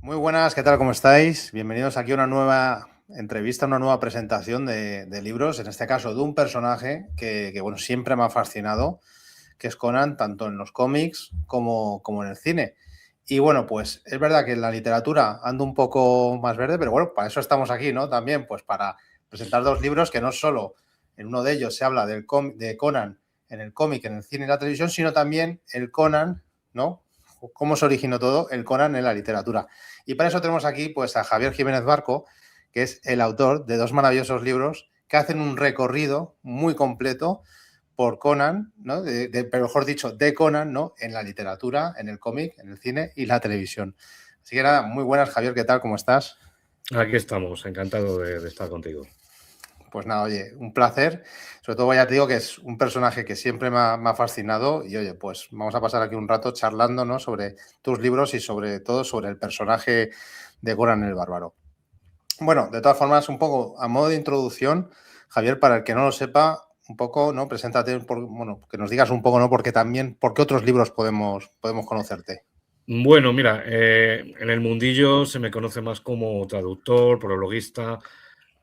Muy buenas, ¿qué tal? ¿Cómo estáis? Bienvenidos aquí a una nueva entrevista, una nueva presentación de libros, en este caso de un personaje que, bueno, siempre me ha fascinado, que es Conan, tanto en los cómics como en el cine. Y bueno, pues es verdad que en la literatura ando un poco más verde, pero bueno, para eso estamos aquí, ¿no? También, pues para presentar dos libros que no solo en uno de ellos se habla de Conan en el cómic, en el cine y la televisión, sino también el Conan, ¿no? Cómo se originó todo, el Conan en la literatura. Y para eso tenemos aquí pues a Javier Jiménez Barco, que es el autor de dos maravillosos libros que hacen un recorrido muy completo por Conan, ¿no? Pero mejor dicho, de Conan, ¿no? En la literatura, en el cómic, en el cine y la televisión. Así que nada, muy buenas, Javier, ¿qué tal? ¿Cómo estás? Aquí estamos, encantado de estar contigo. Pues nada, oye, un placer. Sobre todo ya te digo que es un personaje que siempre me ha fascinado y oye, pues vamos a pasar aquí un rato charlando, ¿no? Sobre tus libros y sobre todo sobre el personaje de Conan el Bárbaro. Bueno, de todas formas, un poco a modo de introducción, Javier, para el que no lo sepa, un poco, ¿no? Preséntate, bueno, que nos digas un poco, ¿no? Porque también, ¿por qué otros libros podemos conocerte? Bueno, mira, en el mundillo se me conoce más como traductor, prologuista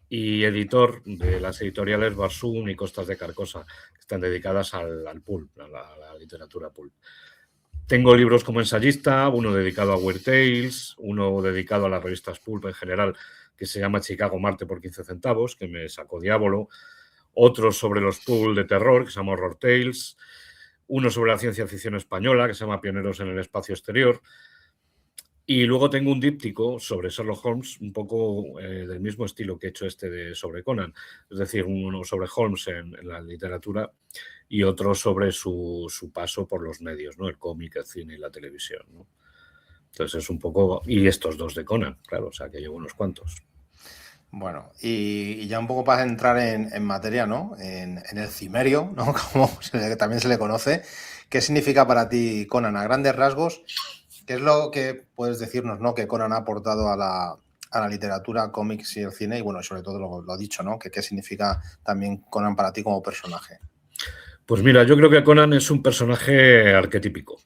y editor de las editoriales Barsoom y Costas de Carcosa, que están dedicadas al pulp, a la literatura pulp. Tengo libros como ensayista, uno dedicado a Weird Tales, uno dedicado a las revistas pulp en general, que se llama Chicago Marte por 15 centavos, que me sacó Diablo, otro sobre los pulp de terror, que se llama Horror Tales, uno sobre la ciencia ficción española, que se llama Pioneros en el espacio exterior, y luego tengo un díptico sobre Sherlock Holmes, un poco del mismo estilo que he hecho sobre Conan, es decir, uno sobre Holmes en la literatura y otro sobre su paso por los medios, ¿no? El cómic, el cine y la televisión, ¿no? Entonces es un poco... Y estos dos de Conan, claro, o sea que llevo unos cuantos. Bueno, y ya un poco para entrar en materia, ¿no? En el cimerio, ¿no? Como también se le conoce. ¿Qué significa para ti Conan? A grandes rasgos, ¿qué es lo que puedes decirnos, ¿no? Que Conan ha aportado a la literatura, cómics y el cine? Y bueno, sobre todo lo dicho, ¿no? Que qué significa también Conan para ti como personaje. Pues mira, yo creo que Conan es un personaje arquetípico.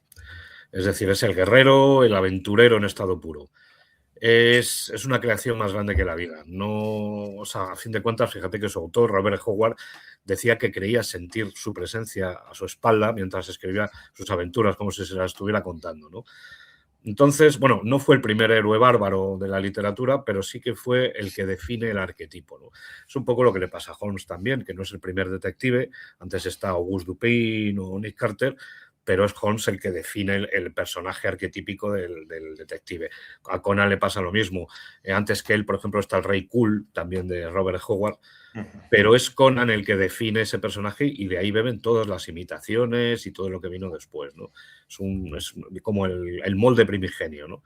Es decir, es el guerrero, el aventurero en estado puro. Es una creación más grande que la vida. No, o sea, a fin de cuentas, fíjate que su autor, Robert Howard, decía que creía sentir su presencia a su espalda mientras escribía sus aventuras, como si se las estuviera contando, ¿no? Entonces, bueno, no fue el primer héroe bárbaro de la literatura, pero sí que fue el que define el arquetipo, ¿no? Es un poco lo que le pasa a Holmes también, que no es el primer detective, antes está Auguste Dupin o Nick Carter, pero es Holmes el que define el personaje arquetípico del detective. A Conan le pasa lo mismo. Antes que él, por ejemplo, está el Rey Cool, también de Robert Howard, pero es Conan el que define ese personaje y de ahí beben todas las imitaciones y todo lo que vino después, ¿no? Es como el molde primigenio, ¿no?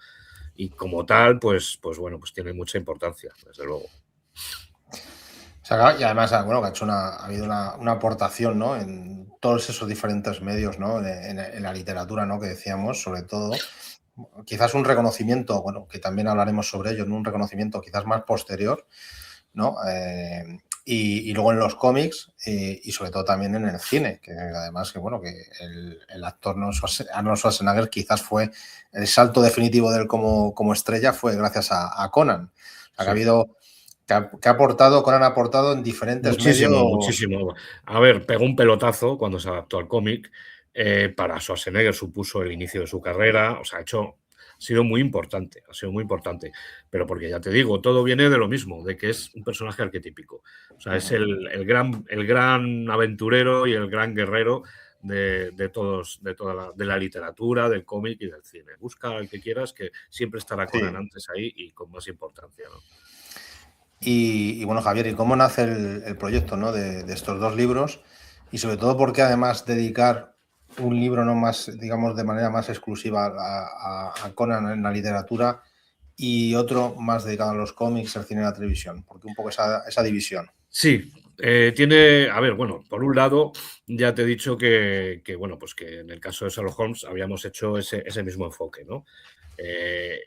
Y como tal, pues bueno, pues tiene mucha importancia, desde luego. O sea, y además, bueno, que ha habido una aportación, ¿no? En todos esos diferentes medios, ¿no? En la literatura, ¿no? Que decíamos, sobre todo. Quizás un reconocimiento, bueno, que también hablaremos sobre ello, ¿no? Un reconocimiento quizás más posterior, ¿no? Y luego en los cómics y sobre todo también en el cine, que además que bueno, que el actor Arnold Schwarzenegger quizás fue el salto definitivo de él como estrella fue gracias a Conan. O sea, que ha Sí. habido, que ha aportado, Conan ha aportado en diferentes Muchísimo, medios. muchísimo. A ver, pegó un pelotazo cuando se adaptó al cómic. Para Schwarzenegger supuso el inicio de su carrera. O sea, ha sido muy importante, ha sido muy importante. Pero porque ya te digo, todo viene de lo mismo, de que es un personaje arquetípico. O sea, es el gran aventurero y el gran guerrero de la literatura, del cómic y del cine. Busca al que quieras, que siempre estará Conan Sí. antes ahí y con más importancia, ¿no? Y bueno, Javier, ¿y cómo nace el proyecto, ¿no? De estos dos libros? Y sobre todo, ¿por qué además dedicar un libro no más, digamos, de manera más exclusiva a Conan en la literatura y otro más dedicado a los cómics, al cine y la televisión? Porque un poco esa división. Sí, a ver, bueno, por un lado, ya te he dicho bueno, pues que en el caso de Sherlock Holmes habíamos hecho ese mismo enfoque, ¿no? Eh,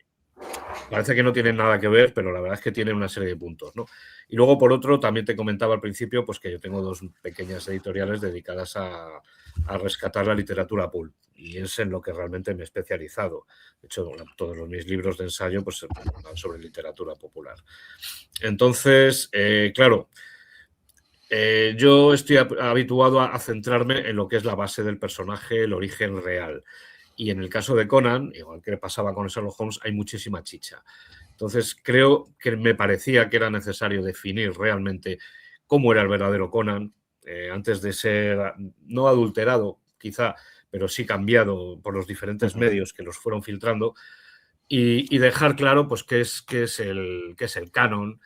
Parece que no tienen nada que ver, pero la verdad es que tienen una serie de puntos, ¿no? Y luego, por otro, también te comentaba al principio, pues que yo tengo dos pequeñas editoriales dedicadas a rescatar la literatura pulp. y es en lo que realmente me he especializado. De hecho, todos mis libros de ensayo pues van sobre literatura popular. Entonces, claro, yo estoy habituado a centrarme en lo que es la base del personaje, el origen real. Y en el caso de Conan, igual que pasaba con Sherlock Holmes, hay muchísima chicha. Entonces, creo que me parecía que era necesario definir realmente cómo era el verdadero Conan, antes de ser, no adulterado, quizá, pero sí cambiado por los diferentes medios que los fueron filtrando, y dejar claro pues, qué es el canon,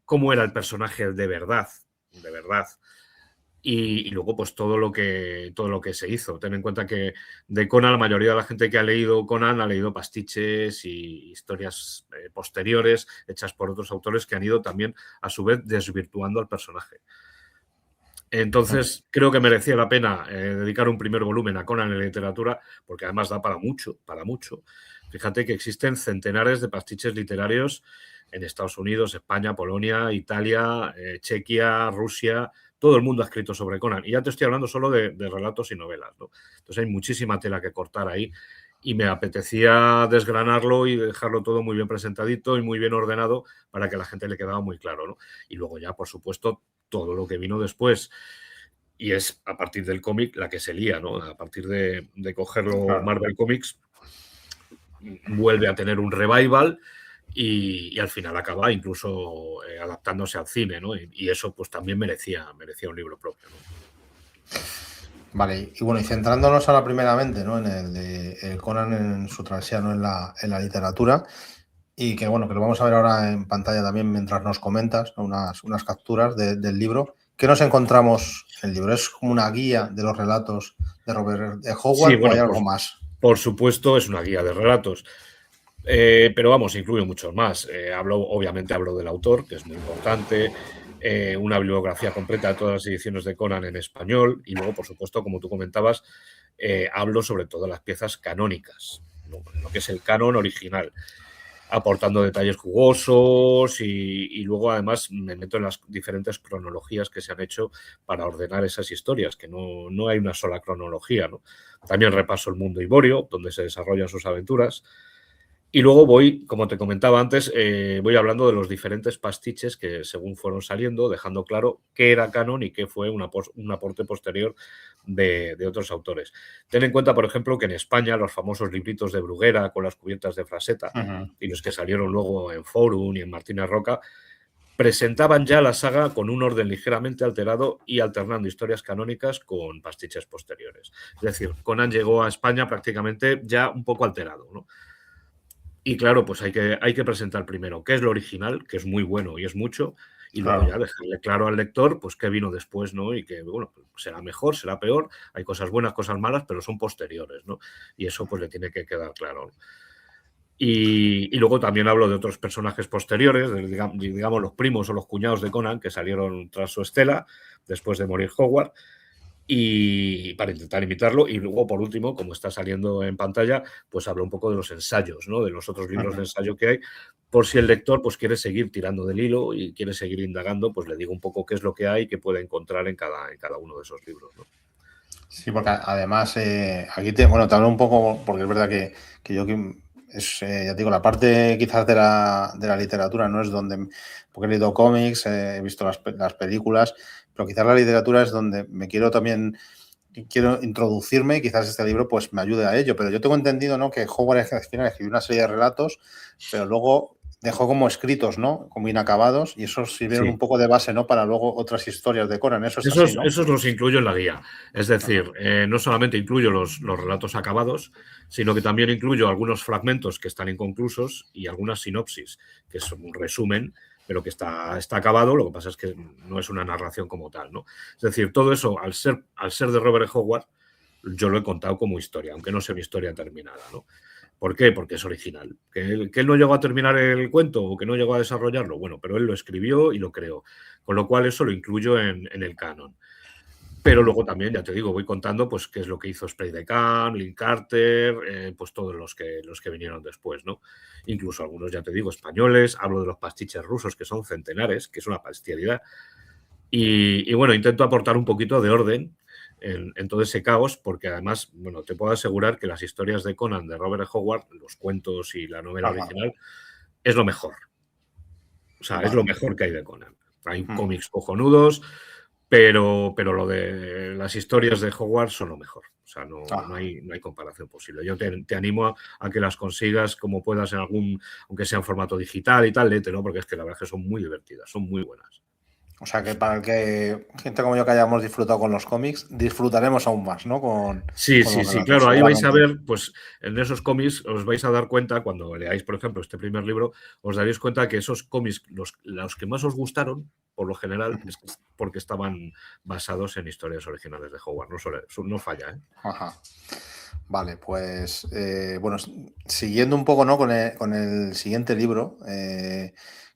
cómo era el personaje de verdad, de verdad. Y luego, pues todo lo que se hizo. Ten en cuenta que de Conan, la mayoría de la gente que ha leído Conan ha leído pastiches y historias posteriores hechas por otros autores que han ido también, a su vez, desvirtuando al personaje. Entonces, creo que merecía la pena dedicar un primer volumen a Conan en la literatura, porque además da para mucho, para mucho. Fíjate que existen centenares de pastiches literarios en Estados Unidos, España, Polonia, Italia, Chequia, Rusia. Todo el mundo ha escrito sobre Conan. Y ya te estoy hablando solo de relatos y novelas, ¿no? Entonces hay muchísima tela que cortar ahí y me apetecía desgranarlo y dejarlo todo muy bien presentadito y muy bien ordenado para que a la gente le quedara muy claro, ¿no? Y luego ya, por supuesto, todo lo que vino después. Y es a partir del cómic la que se lía, ¿no? A partir de cogerlo, claro. Marvel Comics vuelve a tener un revival y al final acaba incluso adaptándose al cine, ¿no? Y eso pues también merecía un libro propio, ¿no? Vale, y bueno, y centrándonos ahora primeramente, ¿no? En el de el Conan en su travesía, ¿no? En la literatura, y que bueno, que lo vamos a ver ahora en pantalla también mientras nos comentas, ¿no? unas capturas del libro. ¿Qué nos encontramos en el libro? ¿Es como una guía de los relatos de Robert E. Howard, sí, bueno, o hay algo más? Por supuesto, es una guía de relatos. Pero vamos, incluye muchos más. Obviamente hablo del autor, que es muy importante, una bibliografía completa de todas las ediciones de Conan en español, y luego, por supuesto, como tú comentabas, hablo sobre todo de las piezas canónicas, ¿no? Lo que es el canon original, aportando detalles jugosos y luego además me meto en las diferentes cronologías que se han hecho para ordenar esas historias, que no hay una sola cronología, ¿no? También repaso el mundo iborio, donde se desarrollan sus aventuras. Y luego voy, como te comentaba antes, voy hablando de los diferentes pastiches que según fueron saliendo, dejando claro qué era canon y qué fue un aporte posterior de otros autores. Ten en cuenta, por ejemplo, que en España los famosos libritos de Bruguera con las cubiertas de fraseta y los que salieron luego en Forum y en Martínez Roca presentaban ya la saga con un orden ligeramente alterado y alternando historias canónicas con pastiches posteriores. Es decir, Conan llegó a España prácticamente ya un poco alterado, ¿no? Y claro, pues hay que presentar primero qué es lo original, que es muy bueno y es mucho, y luego ya dejarle claro al lector pues qué vino después, ¿no? Y que, bueno, será mejor, será peor, hay cosas buenas, cosas malas, pero son posteriores, ¿no? Y eso pues le tiene que quedar claro, ¿no? Y luego también hablo de otros personajes posteriores, digamos los primos o los cuñados de Conan que salieron tras su estela, después de morir Howard, y para intentar imitarlo. Y luego, por último, como está saliendo en pantalla, pues hablo un poco de los ensayos, ¿no? De los otros libros de ensayo que hay, por si el lector pues quiere seguir tirando del hilo y quiere seguir indagando, pues le digo un poco qué es lo que hay y qué puede encontrar en cada uno de esos libros, ¿no? Sí, porque además aquí te hablo un poco, porque es verdad que yo ya te digo, la parte quizás de la literatura no es donde, porque he leído cómics, he visto las películas, pero quizás la literatura es donde me quiero introducirme y quizás este libro pues me ayude a ello. Pero yo tengo entendido, ¿no?, que Howard al final escribió una serie de relatos, pero luego dejó como escritos, ¿no?, como inacabados, y esos sirvieron un poco de base, ¿no?, para luego otras historias de Conan. Eso es así, ¿no? Esos los incluyo en la guía. Es decir, no solamente incluyo los relatos acabados, sino que también incluyo algunos fragmentos que están inconclusos y algunas sinopsis, que es un resumen, pero que está acabado. Lo que pasa es que no es una narración como tal, ¿no? Es decir, todo eso, al ser de Robert E. Howard, yo lo he contado como historia, aunque no sea mi historia terminada, ¿no? ¿Por qué? Porque es original. ¿Que él no llegó a terminar el cuento o que no llegó a desarrollarlo? Bueno, pero él lo escribió y lo creó. Con lo cual eso lo incluyo en el canon. Pero luego también, ya te digo, voy contando pues qué es lo que hizo Spray de Camp, Lynn Carter, pues todos los que vinieron después, ¿no? Incluso algunos, ya te digo, españoles. Hablo de los pastiches rusos, que son centenares, que es una bestialidad. Y bueno, intento aportar un poquito de orden en todo ese caos, porque además, bueno, te puedo asegurar que las historias de Conan, de Robert E. Howard, los cuentos y la novela original, es lo mejor. O sea, es lo mejor que hay de Conan. Hay cómics cojonudos, pero lo de las historias de Howard son lo mejor. O sea, no hay comparación posible. Yo te animo a que las consigas como puedas en algún, aunque sea en formato digital y tal, léete, ¿no? Porque es que la verdad es que son muy divertidas, son muy buenas. O sea que para el que gente como yo que hayamos disfrutado con los cómics, disfrutaremos aún más, ¿no? Sí, claro, ahí vais a ver, pues en esos cómics os vais a dar cuenta, cuando leáis, por ejemplo, este primer libro, os daréis cuenta que esos cómics, los que más os gustaron, por lo general, es porque estaban basados en historias originales de Howard, no falla, ¿eh? Ajá. Vale, pues bueno, siguiendo un poco, ¿no? Con el siguiente libro,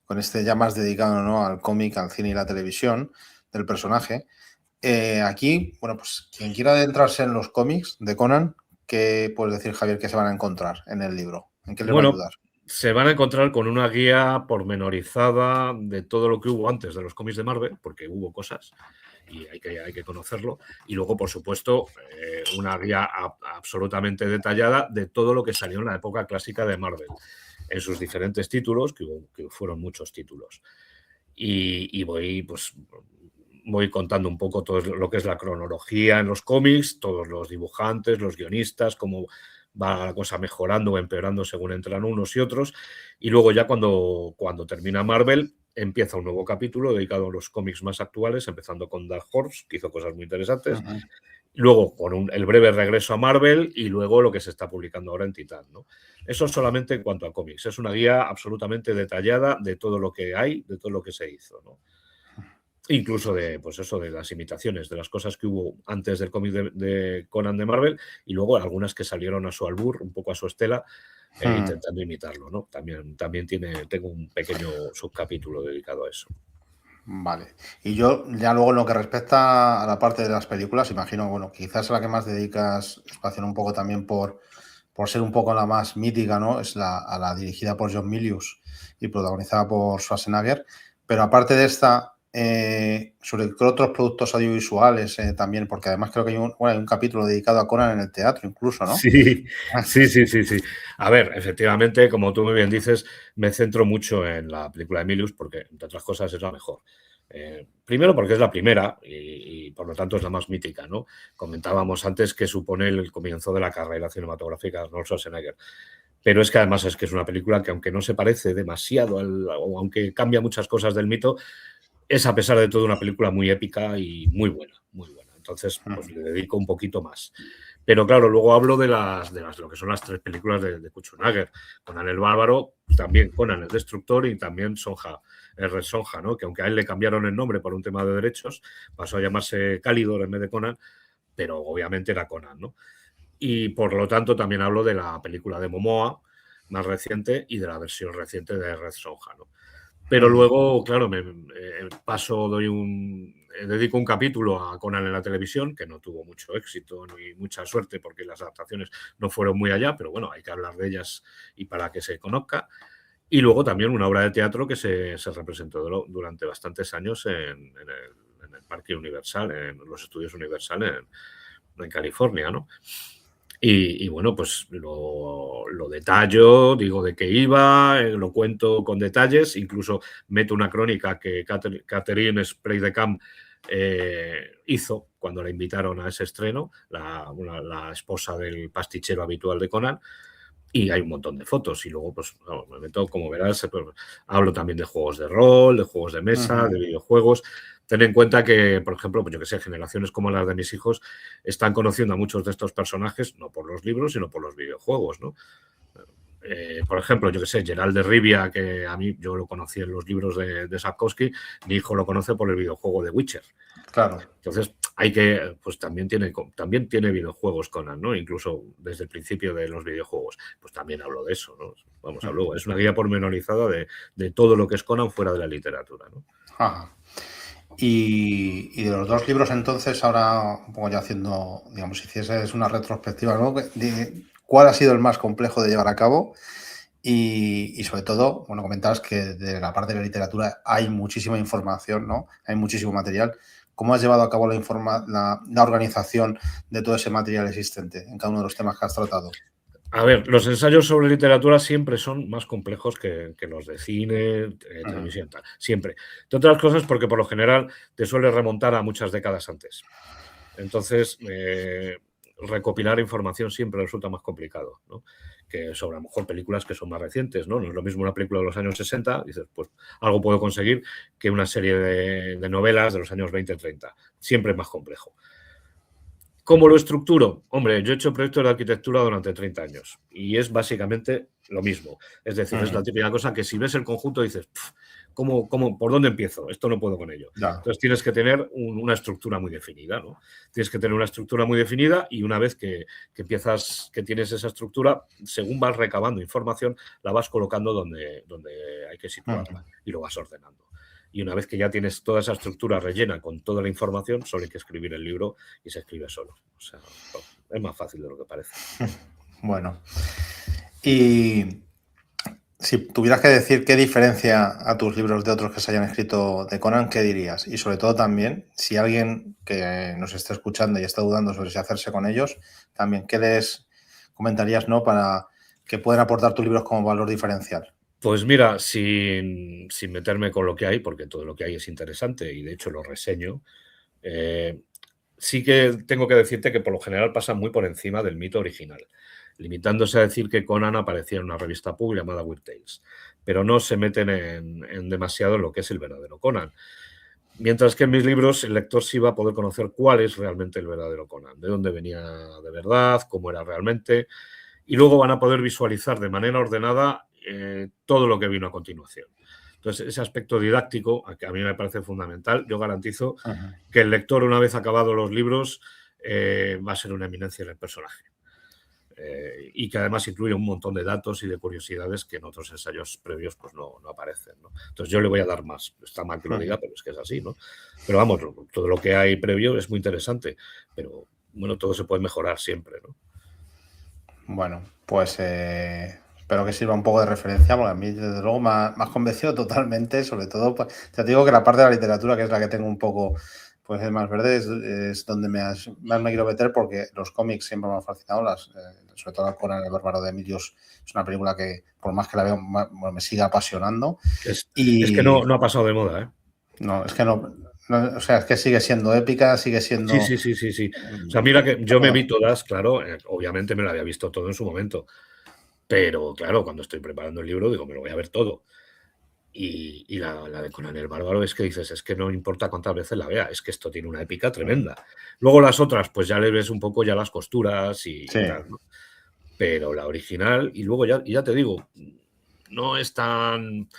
con este ya más dedicado, ¿no? Al cómic, al cine y la televisión del personaje. Aquí, bueno, pues quien quiera adentrarse en los cómics de Conan, ¿qué puedes decir, Javier, que se van a encontrar en el libro? ¿En qué les va a ayudar? Se van a encontrar con una guía pormenorizada de todo lo que hubo antes de los cómics de Marvel, porque hubo cosas y hay que conocerlo. Y luego, por supuesto, una guía absolutamente detallada de todo lo que salió en la época clásica de Marvel, en sus diferentes títulos, que fueron muchos títulos. Y voy contando un poco todo lo que es la cronología en los cómics, todos los dibujantes, los guionistas, cómo va la cosa mejorando o empeorando según entran unos y otros. Y luego ya cuando termina Marvel, empieza un nuevo capítulo dedicado a los cómics más actuales, empezando con Dark Horse, que hizo cosas muy interesantes. Luego con el breve regreso a Marvel y luego lo que se está publicando ahora en Titán, ¿no? Eso solamente en cuanto a cómics. Es una guía absolutamente detallada de todo lo que hay, de todo lo que se hizo, ¿no? Incluso de, pues eso, de las imitaciones, de las cosas que hubo antes del cómic de Conan de Marvel y luego algunas que salieron a su albur, un poco a su estela, intentando imitarlo, ¿no? También tengo un pequeño subcapítulo dedicado a eso. Vale. Y yo, ya luego en lo que respecta a la parte de las películas, imagino, bueno, quizás a la que más dedicas espacio un poco también por ser un poco la más mítica, ¿no? Es a la dirigida por John Milius y protagonizada por Schwarzenegger. Pero aparte de esta, sobre qué otros productos audiovisuales también, porque además creo que hay un capítulo dedicado a Conan en el teatro incluso, ¿no? Sí. A ver, efectivamente, como tú muy bien dices, me centro mucho en la película de Milius porque, entre otras cosas, es la mejor. Primero porque es la primera y por lo tanto es la más mítica, ¿no? Comentábamos antes que supone el comienzo de la carrera cinematográfica de Arnold Schwarzenegger. Pero es que además es una película que, aunque no se parece demasiado, o aunque cambia muchas cosas del mito, es a pesar de todo una película muy épica y muy buena, muy buena. Entonces, pues le dedico un poquito más. Pero claro, luego hablo de lo que son las tres películas de Schwarzenegger. Conan el Bárbaro, también Conan el Destructor y también Red Sonja, ¿no? Que aunque a él le cambiaron el nombre por un tema de derechos, pasó a llamarse Calidor en vez de Conan, pero obviamente era Conan, ¿no? Y por lo tanto también hablo de la película de Momoa, más reciente, y de la versión reciente de Red Sonja, ¿no? Pero luego, claro, dedico un capítulo a Conan en la televisión, que no tuvo mucho éxito ni mucha suerte porque las adaptaciones no fueron muy allá, pero bueno, hay que hablar de ellas y para que se conozca. Y luego también una obra de teatro que se representó durante bastantes años en el Parque Universal, en los estudios Universal en California, ¿no? Y bueno, pues lo detallo, digo de qué iba, lo cuento con detalles, incluso meto una crónica que Catherine Sprey-de-Camp hizo cuando la invitaron a ese estreno, la esposa del pastichero habitual de Conan, y hay un montón de fotos. Y luego, pues, me meto, como verás, pues, hablo también de juegos de rol, de juegos de mesa, de videojuegos. Ten en cuenta que, por ejemplo, pues yo que sé, generaciones como las de mis hijos están conociendo a muchos de estos personajes, no por los libros, sino por los videojuegos, ¿no? Por ejemplo, yo que sé, Geralt de Rivia, que a mí yo lo conocí en los libros de Sapkowski, mi hijo lo conoce por el videojuego de Witcher. Claro. Entonces, pues también tiene videojuegos Conan, ¿no? Incluso desde el principio de los videojuegos. Pues también hablo de eso, ¿no? Vamos a luego. Es una guía pormenorizada de todo lo que es Conan fuera de la literatura, ¿no? Ajá. Y de los dos libros, entonces, ahora un poco ya haciendo, digamos, si hicieses una retrospectiva, ¿no? ¿Cuál ha sido el más complejo de llevar a cabo? Y sobre todo, bueno, comentabas que de la parte de la literatura hay muchísima información, ¿no? Hay muchísimo material. cómo has llevado a cabo la organización de todo ese material existente en cada uno de los temas que has tratado. A ver, los ensayos sobre literatura siempre son más complejos que los de cine, televisión, tal. Siempre. De otras cosas, porque por lo general te suele remontar a muchas décadas antes. Entonces, recopilar información siempre resulta más complicado, ¿no? Que sobre a lo mejor películas que son más recientes, ¿no? No es lo mismo una película de los años 60, dices, pues algo puedo conseguir, que una serie de novelas de los años 20-30. Siempre es más complejo. ¿Cómo lo estructuro? Hombre, yo he hecho proyectos de arquitectura durante 30 años y es básicamente lo mismo. Es decir, es la típica cosa que si ves el conjunto dices, ¿por dónde empiezo? Esto no puedo con ello. Ya. Entonces tienes que tener una estructura muy definida, ¿no? Tienes que tener una estructura muy definida y una vez que tienes esa estructura, según vas recabando información, la vas colocando donde hay que situarla y lo vas ordenando. Y una vez que ya tienes toda esa estructura rellena con toda la información, solo hay que escribir el libro y se escribe solo. O sea, es más fácil de lo que parece. Bueno. Y si tuvieras que decir qué diferencia a tus libros de otros que se hayan escrito de Conan, ¿qué dirías? Y sobre todo también, si alguien que nos esté escuchando y está dudando sobre si hacerse con ellos, también, ¿qué les comentarías, ¿no?, para que puedan aportar tus libros como valor diferencial? Pues mira, sin meterme con lo que hay, porque todo lo que hay es interesante y de hecho lo reseño, sí que tengo que decirte que por lo general pasan muy por encima del mito original, limitándose a decir que Conan aparecía en una revista pulp llamada Weird Tales, pero no se meten en demasiado en lo que es el verdadero Conan. Mientras que en mis libros el lector sí va a poder conocer cuál es realmente el verdadero Conan, de dónde venía de verdad, cómo era realmente, y luego van a poder visualizar de manera ordenada todo lo que vino a continuación. Entonces, ese aspecto didáctico, que a mí me parece fundamental, yo garantizo que el lector, una vez acabado los libros, va a ser una eminencia en el personaje. Y que además incluye un montón de datos y de curiosidades que en otros ensayos previos pues no aparecen, ¿no? Entonces yo le voy a dar más. Está mal que lo diga, pero es que es así, ¿no? Pero vamos, todo lo que hay previo es muy interesante, pero bueno, todo se puede mejorar siempre, ¿no? Bueno, pues espero que sirva un poco de referencia, porque a mí desde luego me has convencido totalmente, sobre todo, pues, te digo que la parte de la literatura, que es la que tengo un poco pues más verde, es donde más me quiero meter, porque los cómics siempre me han fascinado, sobre todo Conan el Bárbaro de Emilius es una película que por más que la veo me sigue apasionando. Es que no ha pasado de moda, ¿eh? No, es que no, o sea, es que sigue siendo épica, sigue siendo... Sí. O sea, mira que yo me vi todas, claro, obviamente me lo había visto todo en su momento, pero claro, cuando estoy preparando el libro digo, me lo voy a ver todo. Y la de Conan el Bárbaro es que dices, es que no importa cuántas veces la vea, es que esto tiene una épica tremenda. Luego las otras, pues ya le ves un poco ya las costuras y tal, ¿no? Pero la original, y luego ya te digo, no es tan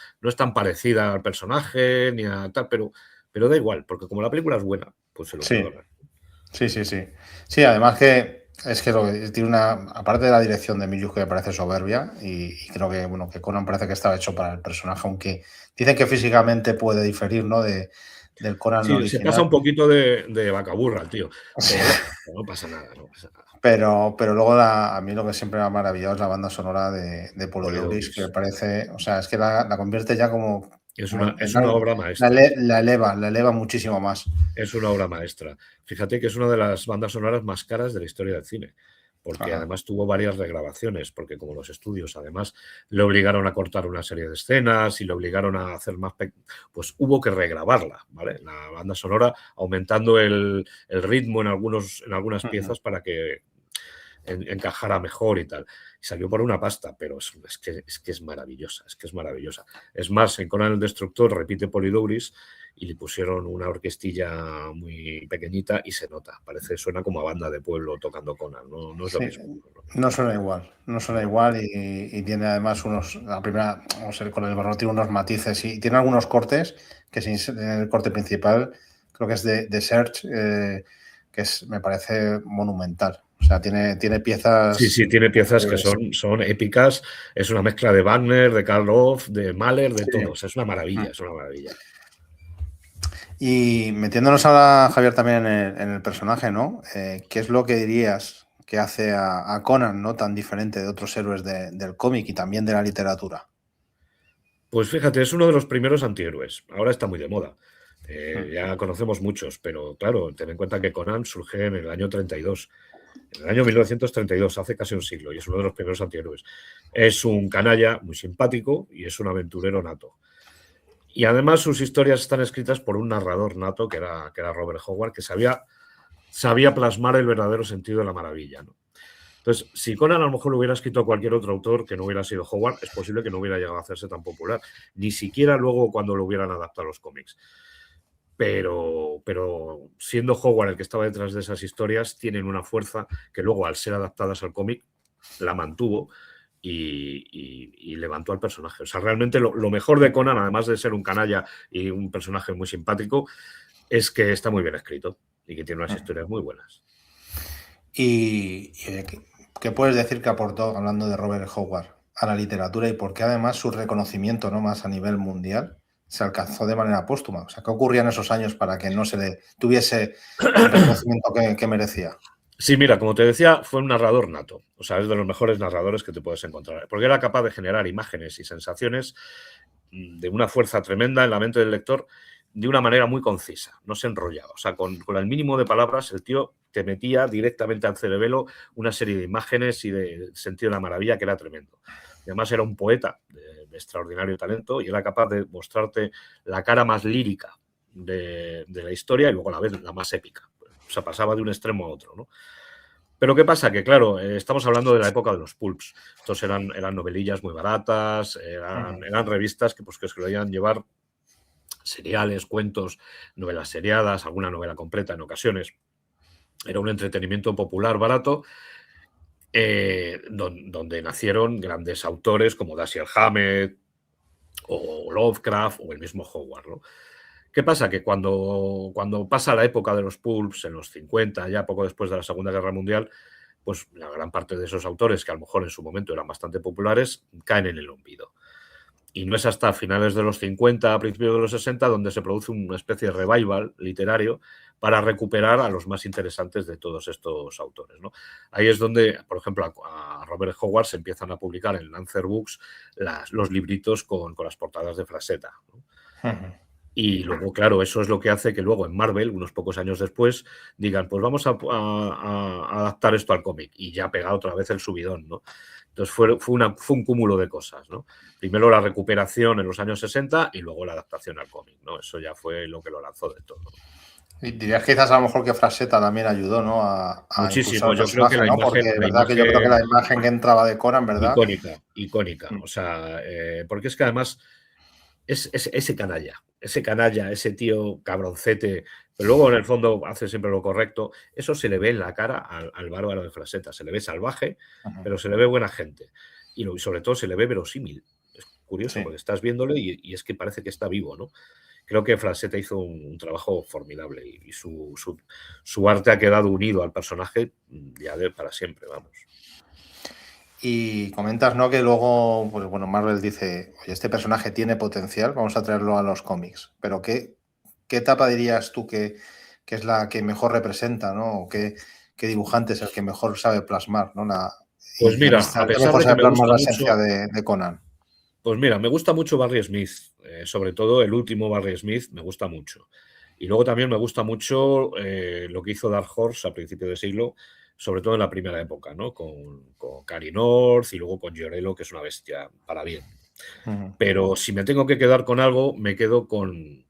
parecida al personaje ni a tal, pero da igual, porque como la película es buena, pues se lo perdonan. Sí. Sí, además que es que tiene aparte de la dirección de Milius, que me parece soberbia, y creo que, bueno, que Conan parece que estaba hecho para el personaje, aunque dicen que físicamente puede diferir, ¿no?, del Conan original. Se pasa un poquito de vacaburra, tío, pero no pasa nada. Pero luego a mí lo que siempre me ha maravillado es la banda sonora de Polydeuris, que me parece, o sea, es que la convierte ya como... Es una obra maestra. La eleva muchísimo más. Es una obra maestra. Fíjate que es una de las bandas sonoras más caras de la historia del cine, porque además tuvo varias regrabaciones, porque como los estudios además le obligaron a cortar una serie de escenas y le obligaron a hacer más, pues hubo que regrabarla, ¿vale? La banda sonora, aumentando el ritmo en algunas piezas para que encajara mejor y tal. Y salió por una pasta, pero es que es maravillosa, Es más, en Conan el Destructor repite Polydeuris y le pusieron una orquestilla muy pequeñita y se nota. Suena como a banda de pueblo tocando Conan, no es lo mismo. No suena igual y tiene además la primera, vamos a ver, con el Bárbaro tiene unos matices y tiene algunos cortes que sin el corte principal, creo que es de Search, que me parece monumental. O sea, tiene piezas... Sí, tiene piezas que son épicas. Es una mezcla de Wagner, de Karl Orff, de Mahler, de todos. Es una maravilla, Y metiéndonos ahora, Javier, también en el personaje, ¿no? ¿Qué es lo que dirías que hace a Conan, ¿no?, tan diferente de otros héroes del cómic y también de la literatura? Pues fíjate, es uno de los primeros antihéroes. Ahora está muy de moda. Ya conocemos muchos, pero claro, ten en cuenta que Conan surge en el año 32. En el año 1932, hace casi un siglo, y es uno de los primeros antihéroes. Es un canalla muy simpático y es un aventurero nato. Y además sus historias están escritas por un narrador nato, que era Robert Howard, que sabía plasmar el verdadero sentido de la maravilla, ¿no? Entonces, si Conan a lo mejor lo hubiera escrito cualquier otro autor que no hubiera sido Howard, es posible que no hubiera llegado a hacerse tan popular, ni siquiera luego cuando lo hubieran adaptado a los cómics. Pero siendo Howard el que estaba detrás de esas historias, tienen una fuerza que luego, al ser adaptadas al cómic, la mantuvo y levantó al personaje. O sea, realmente lo mejor de Conan, además de ser un canalla y un personaje muy simpático, es que está muy bien escrito y que tiene unas historias muy buenas. ¿Y qué puedes decir que aportó, hablando de Robert Howard, a la literatura y por qué además su reconocimiento, ¿no?, más a nivel mundial se alcanzó de manera póstuma? O sea, ¿qué ocurría en esos años para que no se le tuviese el reconocimiento que merecía? Sí, mira, como te decía, fue un narrador nato. O sea, es de los mejores narradores que te puedes encontrar. Porque era capaz de generar imágenes y sensaciones de una fuerza tremenda en la mente del lector de una manera muy concisa. No se enrollaba. O sea, con el mínimo de palabras, el tío te metía directamente al cerebelo una serie de imágenes y de sentido de la maravilla que era tremendo. Y además era un poeta de extraordinario talento y era capaz de mostrarte la cara más lírica de la historia y luego a la vez la más épica. O sea, pasaba de un extremo a otro, ¿no? Pero ¿qué pasa? Que claro, estamos hablando de la época de los pulps. Estos eran novelillas muy baratas, eran revistas que se lo iban a llevar seriales, cuentos, novelas seriadas, alguna novela completa en ocasiones. Era un entretenimiento popular barato, donde nacieron grandes autores como Dashiell Hammett o Lovecraft o el mismo Howard, ¿no? ¿Qué pasa? Que cuando pasa la época de los pulps, en los 50, ya poco después de la Segunda Guerra Mundial, pues la gran parte de esos autores, que a lo mejor en su momento eran bastante populares, caen en el olvido. Y no es hasta finales de los 50, a principios de los 60, donde se produce una especie de revival literario para recuperar a los más interesantes de todos estos autores, ¿no? Ahí es donde, por ejemplo, a Robert Howard se empiezan a publicar en Lancer Books los libritos con las portadas de Frazetta, ¿no? Y luego, claro, eso es lo que hace que luego en Marvel, unos pocos años después, digan, pues vamos a adaptar esto al cómic. Y ya pega otra vez el subidón, ¿no? Entonces fue un cúmulo de cosas, ¿no? Primero la recuperación en los años 60 y luego la adaptación al cómic, ¿no? Eso ya fue lo que lo lanzó de todo. Y dirías quizás a lo mejor que Frazetta también ayudó, ¿no?, a muchísimo. Yo creo que la imagen, porque verdad que yo creo que la imagen que entraba de Conan, ¿verdad? Icónica. O sea, porque es que además es ese canalla, ese tío cabroncete, pero luego en el fondo hace siempre lo correcto. Eso se le ve en la cara al bárbaro de Frazetta. Se le ve salvaje, pero se le ve buena gente. Y sobre todo se le ve verosímil. Es curioso, sí, porque estás viéndole y es que parece que está vivo, ¿no? Creo que Frazetta hizo un trabajo formidable y su arte ha quedado unido al personaje ya para siempre, vamos. Y comentas, ¿no?, que luego, pues bueno, Marvel dice, oye, este personaje tiene potencial, vamos a traerlo a los cómics. Pero ¿qué etapa dirías tú que es la que mejor representa, ¿no? O qué dibujante es el que mejor sabe plasmar, ¿no? Pues mira, a pesar de que me gusta la esencia de Conan. Pues mira, me gusta mucho Barry Smith, sobre todo el último Barry Smith me gusta mucho. Y luego también me gusta mucho lo que hizo Dark Horse a principios de siglo, sobre todo en la primera época, ¿no? Con Cary North y luego con Giorello, que es una bestia para bien. Pero si me tengo que quedar con algo, me quedo con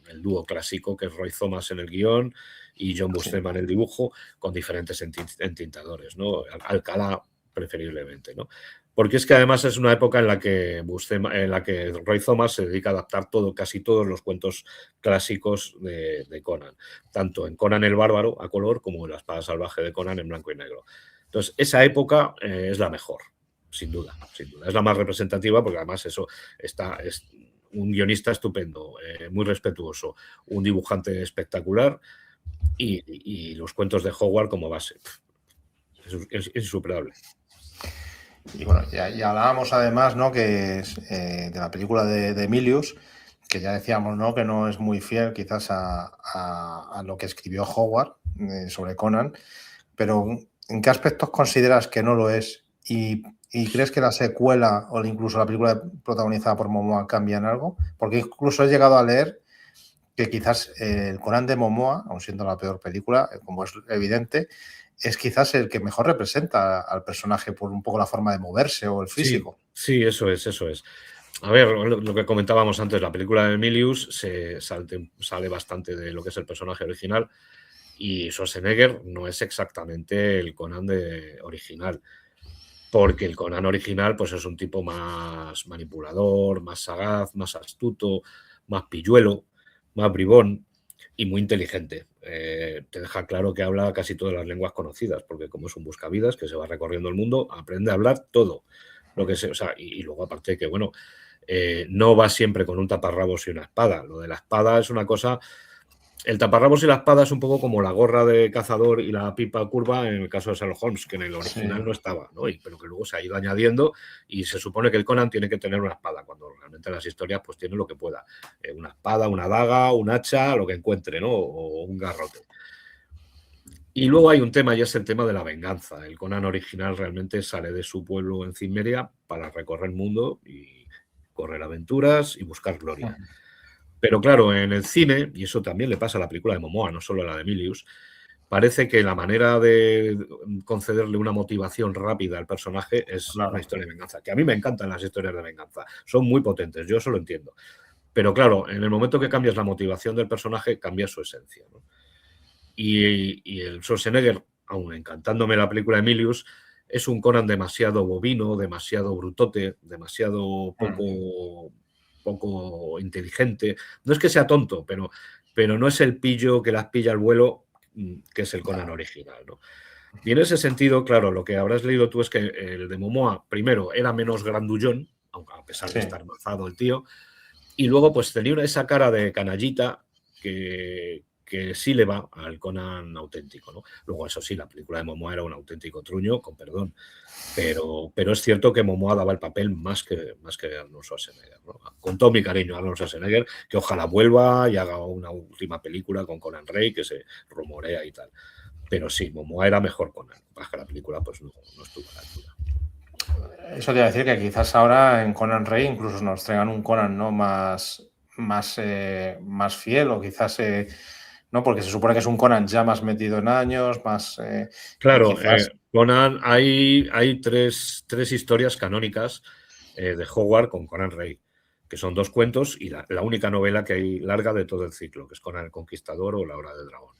el dúo clásico, que es Roy Thomas en el guión y John Buscema en el dibujo, con diferentes entintadores, ¿no? Alcalá preferiblemente, ¿no? Porque es que además es una época en la que Roy Thomas se dedica a adaptar casi todos los cuentos clásicos de Conan, tanto en Conan el Bárbaro a color como en La Espada Salvaje de Conan en blanco y negro. Entonces, esa época es la mejor, sin duda. Es la más representativa porque además es un guionista estupendo, muy respetuoso, un dibujante espectacular y los cuentos de Howard como base. Es insuperable. Y bueno, ya hablábamos además, ¿no?, que es de la película de Milius, que ya decíamos, ¿no?, que no es muy fiel quizás a lo que escribió Howard sobre Conan, pero ¿en qué aspectos consideras que no lo es? ¿Y crees que la secuela o incluso la película protagonizada por Momoa cambian algo? Porque incluso he llegado a leer que quizás el Conan de Momoa, aun siendo la peor película, como es evidente, es quizás el que mejor representa al personaje por un poco la forma de moverse o el Sí, físico. sí, eso es, eso es. A ver, lo que comentábamos antes, la película de Emilius sale bastante de lo que es el personaje original y Schwarzenegger no es exactamente el Conan original, porque el Conan original pues es un tipo más manipulador, más sagaz, más astuto, más pilluelo, más bribón y muy inteligente. Te deja claro que habla casi todas las lenguas conocidas, porque como es un buscavidas que se va recorriendo el mundo, aprende a hablar todo. Lo que o sea, y luego aparte que, bueno, no va siempre con un taparrabos y una espada. Lo de la espada es una cosa. El taparrabos y la espada es un poco como la gorra de cazador y la pipa curva en el caso de Sherlock Holmes, que en el original Sí. no estaba, ¿no? Pero que luego se ha ido añadiendo y se supone que el Conan tiene que tener una espada, cuando realmente en las historias pues tiene lo que pueda. Una espada, una daga, un hacha, lo que encuentre, ¿no? O un garrote. Y luego hay un tema y es el tema de la venganza. El Conan original realmente sale de su pueblo en Cimmeria para recorrer el mundo y correr aventuras y buscar gloria. Pero claro, en el cine, y eso también le pasa a la película de Momoa, no solo a la de Milius, parece que la manera de concederle una motivación rápida al personaje es una Claro. historia de venganza. Que a mí me encantan las historias de venganza. Son muy potentes, yo eso lo entiendo. Pero claro, en el momento que cambias la motivación del personaje, cambia su esencia, ¿no? Y el Schwarzenegger, aun encantándome la película de Milius, es un Conan demasiado bovino, demasiado brutote, demasiado poco inteligente. No es que sea tonto, pero no es el pillo que las pilla al vuelo, que es el Conan original, ¿no? Y en ese sentido, claro, lo que habrás leído tú es que el de Momoa, primero, era menos grandullón, aunque a pesar de Sí. estar mazado el tío, y luego pues tenía esa cara de canallita que sí le va al Conan auténtico, ¿no? Luego, eso sí, la película de Momoa era un auténtico truño, con perdón, pero es cierto que Momoa daba el papel más que Arnold Schwarzenegger, ¿no? Con todo mi cariño a Arnold Schwarzenegger, que ojalá vuelva y haga una última película con Conan Rey, que se rumorea y tal. Pero sí, Momoa era mejor Conan, más que la película pues no estuvo a la altura. Eso quiere decir que quizás ahora en Conan Rey incluso nos traigan un Conan, ¿no? Más fiel, o quizás no, porque se supone que es un Conan ya más metido en años, y Claro, quizás Conan, hay tres historias canónicas de Howard con Conan Rey, que son 2 cuentos y la única novela que hay larga de todo el ciclo, que es Conan el Conquistador o La Hora del Dragón.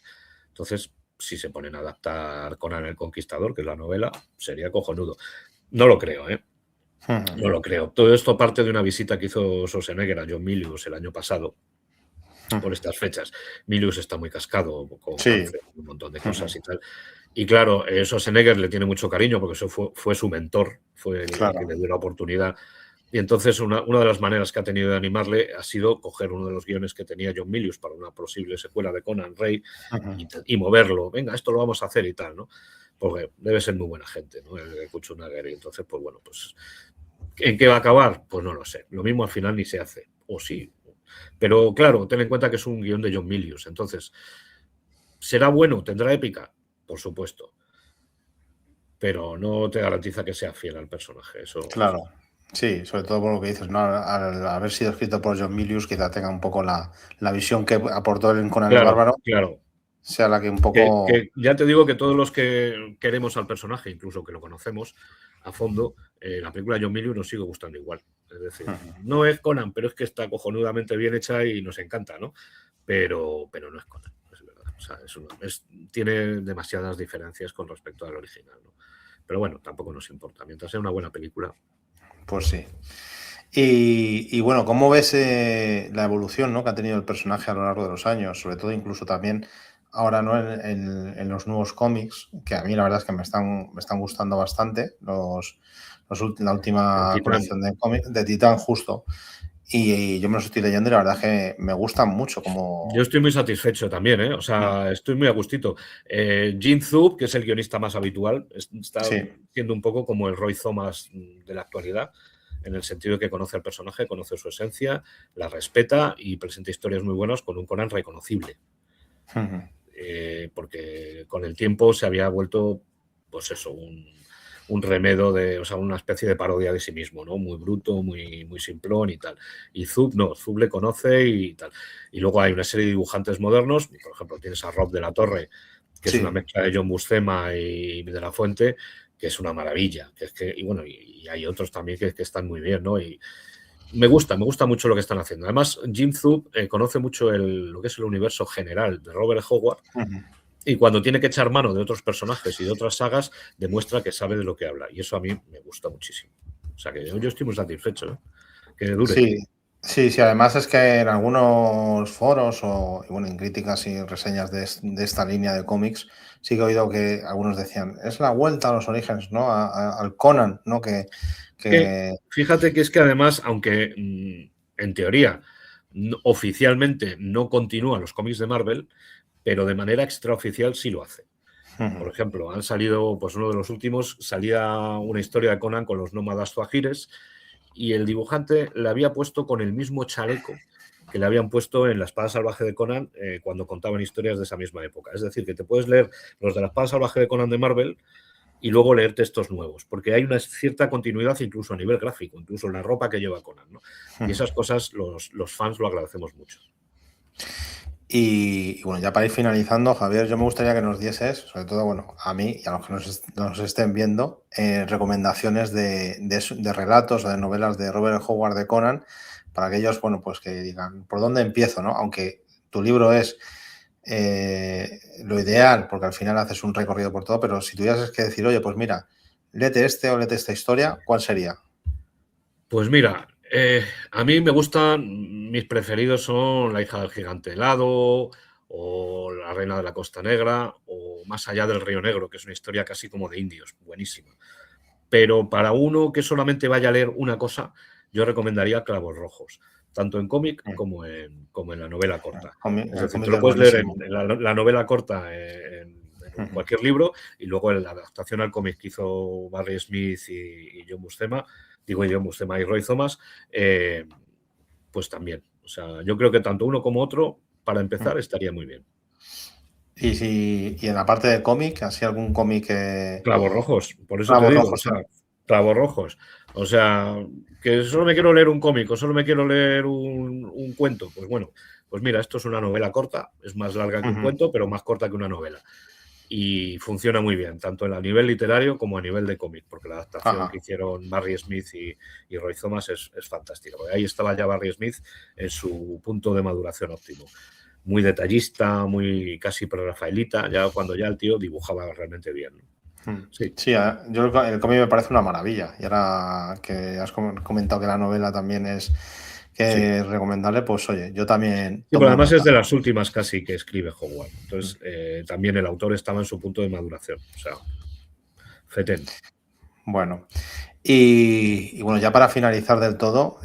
Entonces, si se ponen a adaptar Conan el Conquistador, que es la novela, sería cojonudo. No lo creo, ¿eh? No lo creo. Todo esto parte de una visita que hizo Schwarzenegger a John Milius el año pasado, por estas fechas. Milius está muy cascado con sí. cáncer, un montón de cosas y tal. Y claro, Schwarzenegger le tiene mucho cariño porque eso fue su mentor, fue el que Claro. le dio la oportunidad. Y entonces una de las maneras que ha tenido de animarle ha sido coger uno de los guiones que tenía John Milius para una posible secuela de Conan Rey y moverlo. Venga, esto lo vamos a hacer y tal, ¿no? Porque debe ser muy buena gente, ¿no? El Kutsunager. Y entonces, pues bueno, pues ¿en qué va a acabar? Pues no lo sé. Lo mismo al final ni se hace. O sí. Pero claro, ten en cuenta que es un guión de John Milius. Entonces, ¿será bueno? ¿Tendrá épica? Por supuesto. Pero no te garantiza que sea fiel al personaje. Eso. Claro. Sí, sobre todo por lo que dices, ¿no? Al haber sido escrito por John Milius, quizá tenga un poco la visión que aportó él en Conan el Claro, Bárbaro, claro. sea la que un poco. Que ya te digo que todos los que queremos al personaje, incluso que lo conocemos a fondo, la película de John Milius nos sigue gustando igual. Es decir, no es Conan, pero es que está cojonudamente bien hecha y nos encanta, ¿no? Pero no es Conan, es verdad. O sea, tiene demasiadas diferencias con respecto al original, ¿no? Pero bueno, tampoco nos importa. Mientras sea una buena película. Pues sí. Y bueno, ¿cómo ves la evolución, ¿no? Que ha tenido el personaje a lo largo de los años? Sobre todo incluso también ahora, ¿no? En los nuevos cómics, que a mí la verdad es que me están gustando bastante, la El última Titán. colección de cómics de Titán justo. Y yo me los estoy leyendo y la verdad es que me gustan mucho Yo como. estoy muy satisfecho también, ¿eh? O sea, estoy muy a gustito. Jim Zub, que es el guionista más habitual, está Sí. siendo un poco como el Roy Thomas de la actualidad, en el sentido de que conoce al personaje, conoce su esencia, la respeta y presenta historias muy buenas con un Conan reconocible. Porque con el tiempo se había vuelto, pues eso, un remedo o sea, una especie de parodia de sí mismo, ¿no? Muy bruto, muy, muy simplón y tal. Y Zub no, Zub le conoce y tal. Y luego hay una serie de dibujantes modernos, por ejemplo, tienes a Rob de la Torre, que es una mezcla de John Buscema y de la Fuente, que es una maravilla. Y bueno, y hay otros también que están muy bien, ¿no? Y me gusta mucho lo que están haciendo. Además, Jim Zub conoce mucho lo que es el universo general de Robert Howard. Y cuando tiene que echar mano de otros personajes y de otras sagas, demuestra que sabe de lo que habla. Y eso a mí me gusta muchísimo. O sea que yo estoy muy satisfecho, ¿eh? Que dure. Sí, además es que en algunos foros y bueno, en críticas y reseñas de esta línea de cómics, sí que he oído que algunos decían, es la vuelta a los orígenes, ¿no? Al Conan, ¿no? Fíjate que es que además, aunque en teoría oficialmente no continúan los cómics de Marvel, pero de manera extraoficial sí lo hace. Por ejemplo, han salido, pues uno de los últimos, salía una historia de Conan con los nómadas zuagires y el dibujante le había puesto con el mismo chaleco que le habían puesto en La espada salvaje de Conan cuando contaban historias de esa misma época. Es decir, que te puedes leer los de La espada salvaje de Conan de Marvel y luego leer textos nuevos, porque hay una cierta continuidad incluso a nivel gráfico, incluso en la ropa que lleva Conan, ¿no? Y esas cosas los fans lo agradecemos mucho. Y bueno, ya para ir finalizando, Javier, yo me gustaría que nos dieses, sobre todo, bueno, a mí y a los que nos estén viendo, recomendaciones de relatos o de novelas de Robert Howard de Conan, para aquellos, bueno, pues que digan, ¿por dónde empiezo, no? Aunque tu libro es lo ideal, porque al final haces un recorrido por todo, pero si tuvieras que decir, oye, pues mira, léete este o léete esta historia, ¿cuál sería? Pues mira, a mí me gustan, mis preferidos son La hija del gigante helado o La reina de la Costa Negra o Más allá del río Negro, que es una historia casi como de indios, buenísima. Pero para uno que solamente vaya a leer una cosa, yo recomendaría Clavos Rojos, tanto en cómic como en la novela corta. Es decir, tú lo puedes leer en la novela corta en cualquier libro y luego en la adaptación al cómic que hizo Barry Smith y John Buscema, John Buscema y Roy Thomas, pues también. O sea, yo creo que tanto uno como otro, para empezar, estaría muy bien. Y en la parte de cómic, ¿así algún cómic Clavos Rojos, por eso te digo, Rojos, o sea, Clavos Rojos. O sea, que solo me quiero leer un cómic o solo me quiero leer un cuento. Pues bueno, pues mira, esto es una novela corta, es más larga que un cuento, pero más corta que una novela. Y funciona muy bien, tanto a nivel literario como a nivel de cómic, porque la adaptación que hicieron Barry Smith y Roy Thomas es fantástica. Porque ahí estaba ya Barry Smith en su punto de maduración óptimo. Muy detallista, muy casi prerrafaelita, ya cuando ya el tío dibujaba realmente bien. Sí, yo el cómic me parece una maravilla. Y ahora que has comentado que la novela también es recomendable, pues oye, yo también... Sí, pero además es de las últimas casi que escribe Howard. Entonces, también el autor estaba en su punto de maduración. O sea, fetén. Bueno, y bueno, ya para finalizar del todo,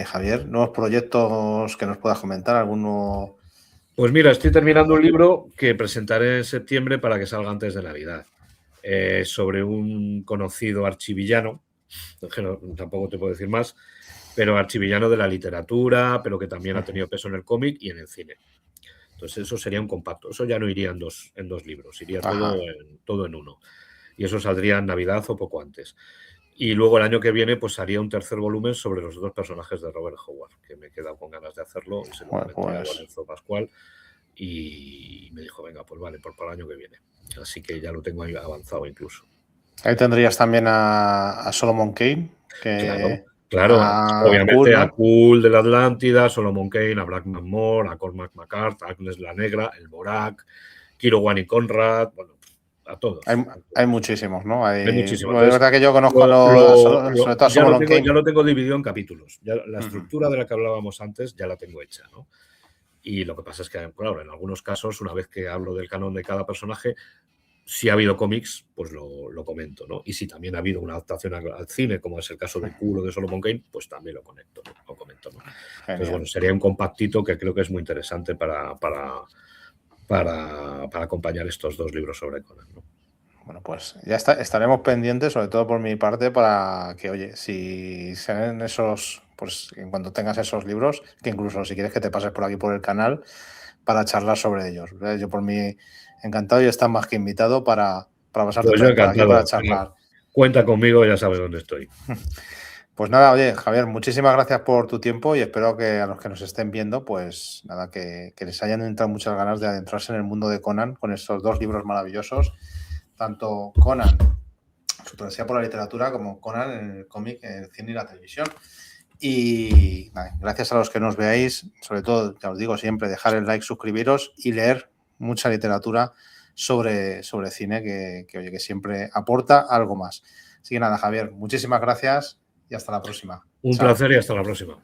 Javier, ¿nuevos proyectos que nos puedas comentar? ¿Alguno? Pues mira, estoy terminando un libro que presentaré en septiembre para que salga antes de Navidad. Sobre un conocido archivillano, que tampoco te puedo decir más, pero archivillano de la literatura, pero que también ha tenido peso en el cómic y en el cine. Entonces eso sería un compacto. Eso ya no iría en dos libros, iría todo en uno. Y eso saldría en Navidad o poco antes. Y luego el año que viene pues haría un tercer volumen sobre los dos personajes de Robert Howard, que me he quedado con ganas de hacerlo. Y se lo comenté a Lorenzo Pascual y me dijo, venga, pues vale, para el año que viene. Así que ya lo tengo ahí avanzado incluso. Ahí tendrías también a Solomon Kane. Claro, obviamente a Kul de la Atlántida, Solomon Kane, a Blackman Moore, a Cormac McCart, a Agnes la Negra, el Borak, Kirowan y Conrad, bueno, a todos. Hay muchísimos, ¿no? Hay muchísimos. Es verdad que yo conozco sobre todo a Solomon Kane. Ya lo tengo dividido en capítulos. Ya la estructura de la que hablábamos antes ya la tengo hecha, ¿no? Y lo que pasa es que, claro, en algunos casos, una vez que hablo del canon de cada personaje, si ha habido cómics, pues lo comento, ¿no? Y si también ha habido una adaptación al cine, como es el caso de Kul o de Solomon Kane, pues también lo comento, ¿no? Entonces, bueno, sería un compactito que creo que es muy interesante para acompañar estos dos libros sobre Conan, ¿no? Bueno, pues ya estaremos pendientes, sobre todo por mi parte, para que, oye, si se ven esos, pues en cuanto tengas esos libros, que incluso si quieres que te pases por aquí por el canal para charlar sobre ellos. Yo por mí encantado y estás más que invitado para pasarte pues por aquí para charlar. cuenta conmigo, ya sabes dónde estoy. Pues nada, oye, Javier, muchísimas gracias por tu tiempo y espero que a los que nos estén viendo, pues nada, que les hayan entrado muchas ganas de adentrarse en el mundo de Conan con estos dos libros maravillosos, tanto Conan, su travesía por la literatura, como Conan en el cómic, en el cine y la televisión. Y nada, gracias a los que nos veáis, sobre todo, ya os digo siempre, dejar el like, suscribiros y leer mucha literatura sobre cine oye, que siempre aporta algo más. Así que nada, Javier, muchísimas gracias y hasta la próxima. Un Chao. placer y hasta la próxima.